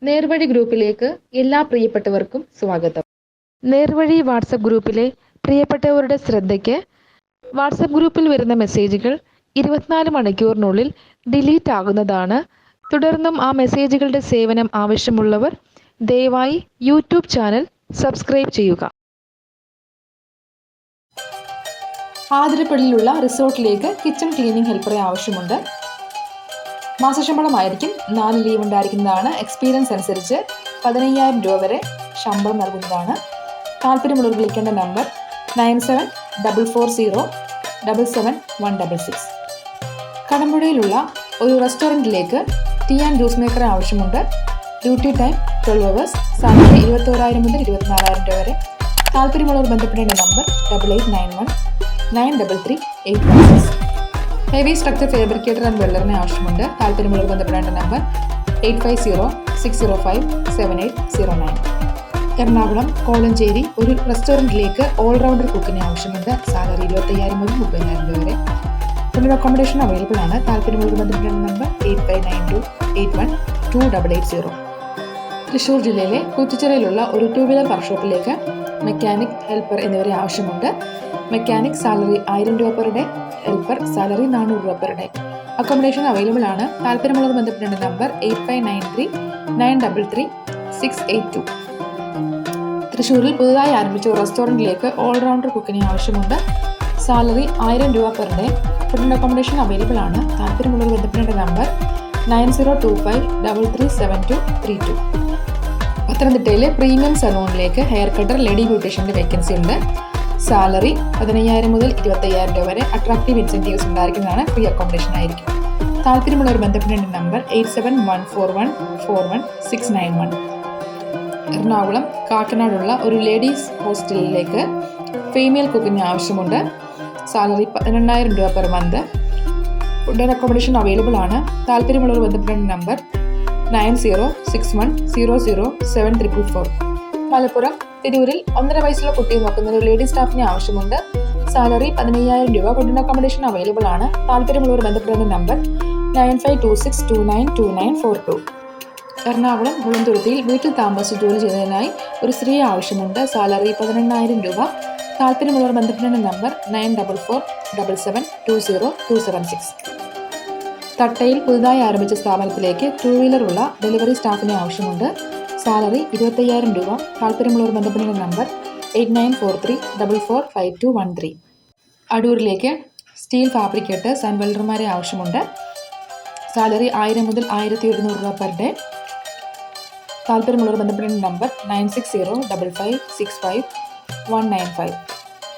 നേർവഴി ഗ്രൂപ്പിലേക്ക് എല്ലാ പ്രിയപ്പെട്ടവർക്കും സ്വാഗതം. നേർവഴി വാട്സപ്പ് ഗ്രൂപ്പിലെ പ്രിയപ്പെട്ടവരുടെ ശ്രദ്ധയ്ക്ക് വാട്സപ്പ് ഗ്രൂപ്പിൽ വരുന്ന മെസ്സേജുകൾ 24 മണിക്കൂറിനുള്ളിൽ ഡിലീറ്റ് ആകുന്നതാണ്. തുടർന്നും ആ മെസ്സേജുകളുടെ സേവനം ആവശ്യമുള്ളവർ ദയവായി യൂട്യൂബ് ചാനൽ സബ്സ്ക്രൈബ് ചെയ്യുക. ആതിരപ്പള്ളിയിലുള്ള റിസോർട്ടിലേക്ക് കിച്ചൺ ക്ലീനിങ് ഹെൽപ്പറെ ആവശ്യമുണ്ട്. മാസശമ്പളമായിരിക്കും. 4 ലീവ് ഉണ്ടായിരിക്കുന്നതാണ്. എക്സ്പീരിയൻസ് അനുസരിച്ച് 15,000 രൂപ വരെ ശമ്പളം നൽകുന്നതാണ്. താല്പര്യമുള്ളവർ വിളിക്കേണ്ട നമ്പർ 9744077166. കടമ്പുഴയിലുള്ള ഒരു റെസ്റ്റോറൻറ്റിലേക്ക് ടീ ആൻഡ് ജ്യൂസ് മേക്കറെ ആവശ്യമുണ്ട്. Duty time 12 hours. സാലറി 21,000 മുതൽ 24,000 രൂപ വരെ. താല്പര്യമുള്ളവർ ബന്ധപ്പെടേണ്ട number 8891933816. Heavy structure fabricator and വെൽഡറിനെ ആവശ്യമുണ്ട്. താല്പര്യമുള്ളവർ ബന്ധപ്പെടേണ്ട നമ്പർ 8506057809. എറണാകുളം കോളഞ്ചേരി ഒരു റെസ്റ്റോറൻറ്റിലേക്ക് ഓൾറൗണ്ടർ കുക്കിനെ ആവശ്യമുണ്ട്. സാലറി 25,000 മുതൽ 30,000 രൂപ വരെ. ഫുഡ് അക്കോമഡേഷൻ അവൈലബിൾ ആണ്. താല്പര്യമുള്ളവർ ബന്ധപ്പെടേണ്ട നമ്പർ 8592812880. തൃശ്ശൂർ ജില്ലയിലെ കുറ്റിച്ചിറയിലുള്ള ഒരു 2-wheeler വർക്ക്ഷോപ്പിലേക്ക് മെക്കാനിക്, ഹെൽപ്പർ എന്നിവരെ ആവശ്യമുണ്ട്. മെക്കാനിക് സാലറി 1,000 രൂപ പെർ ഡേ. ഹെൽപ്പർ സാലറി 400 രൂപ പെർ ഡേ. അക്കോമഡേഷൻ അവൈലബിൾ ആണ്. താല്പര്യമുള്ളവർ ബന്ധപ്പെടേണ്ട നമ്പർ 8593933682. തൃശ്ശൂരിൽ പുതുതായി ആരംഭിച്ച റെസ്റ്റോറൻറ്റിലേക്ക് ഓൾറൗണ്ടർ കുക്കിനെ ആവശ്യമുണ്ട്. സാലറി 1,000 രൂപ per day. Food accommodation available ആണ്. താല്പര്യമുള്ളവർ ബന്ധപ്പെടേണ്ട നമ്പർ 9025337232. പത്തനംതിട്ടയിലെ പ്രീമിയം സലൂണിലേക്ക് ഹെയർ കട്ടർ, ലേഡി ബ്യൂട്ടീഷ്യൻ്റെ വേക്കൻസി ഉണ്ട്. സാലറി 15,000 മുതൽ 25,000 രൂപ വരെ. അട്രാക്റ്റീവ് ഇൻസെൻറ്റീവ്സ് ഉണ്ടായിരിക്കുന്നതാണ്. ഫ്രീ അക്കോമഡേഷൻ ആയിരിക്കും. താല്പര്യമുള്ളവർ ബന്ധപ്പെടേണ്ട നമ്പർ 8714141691. എറണാകുളം കാക്കനാടുള്ള ഒരു ലേഡീസ് ഹോസ്റ്റലിലേക്ക് ഫീമെയിൽ കുക്കിന് ആവശ്യമുണ്ട്. സാലറി 12,000 രൂപ per month. Food and accommodation available ആണ്. താല്പര്യമുള്ളവർ ബന്ധപ്പെടേണ്ട നമ്പർ 9061007444. മലപ്പുറം തിരൂരിൽ 1.5 വയസ്സുള്ള കുട്ടിയെ നോക്കുന്ന ഒരു ലേഡി സ്റ്റാഫിനെ ആവശ്യമുണ്ട്. സാലറി 15,000 രൂപ. ഫുഡ് ആൻഡ് അക്കോമഡേഷൻ അവൈലബിൾ ആണ്. താല്പര്യമുള്ളവർ ബന്ധപ്പെടേണ്ട നമ്പർ 9526292942. എറണാകുളം മുളന്തുരുത്തിയിൽ വീട്ടിൽ താമസിച്ച് ജോലി ചെയ്യുന്നതിനായി ഒരു സ്ത്രീയെ ആവശ്യമുണ്ട്. സാലറി 18,000 രൂപ. താല്പര്യമുള്ളവർ ബന്ധപ്പെടേണ്ട നമ്പർ 9447720276. തട്ടയിൽ പുതുതായി ആരംഭിച്ച സ്ഥാപനത്തിലേക്ക് 2-wheeler ഉള്ള ഡെലിവറി സ്റ്റാഫിനെ ആവശ്യമുണ്ട്. സാലറി 25,000 രൂപ. താല്പര്യമുള്ളവർ ബന്ധപ്പെടേണ്ട നമ്പർ 8943445213. അടൂരിലേക്ക് സ്റ്റീൽ ഫാബ്രിക്കേറ്റേഴ്സ് ആൻഡ് വെൽഡർമാരെ ആവശ്യമുണ്ട്. സാലറി 1,000 മുതൽ 1,100 രൂപ പെർ ഡേ. താല്പര്യമുള്ളവർ ബന്ധപ്പെടേണ്ട നമ്പർ 9605565195.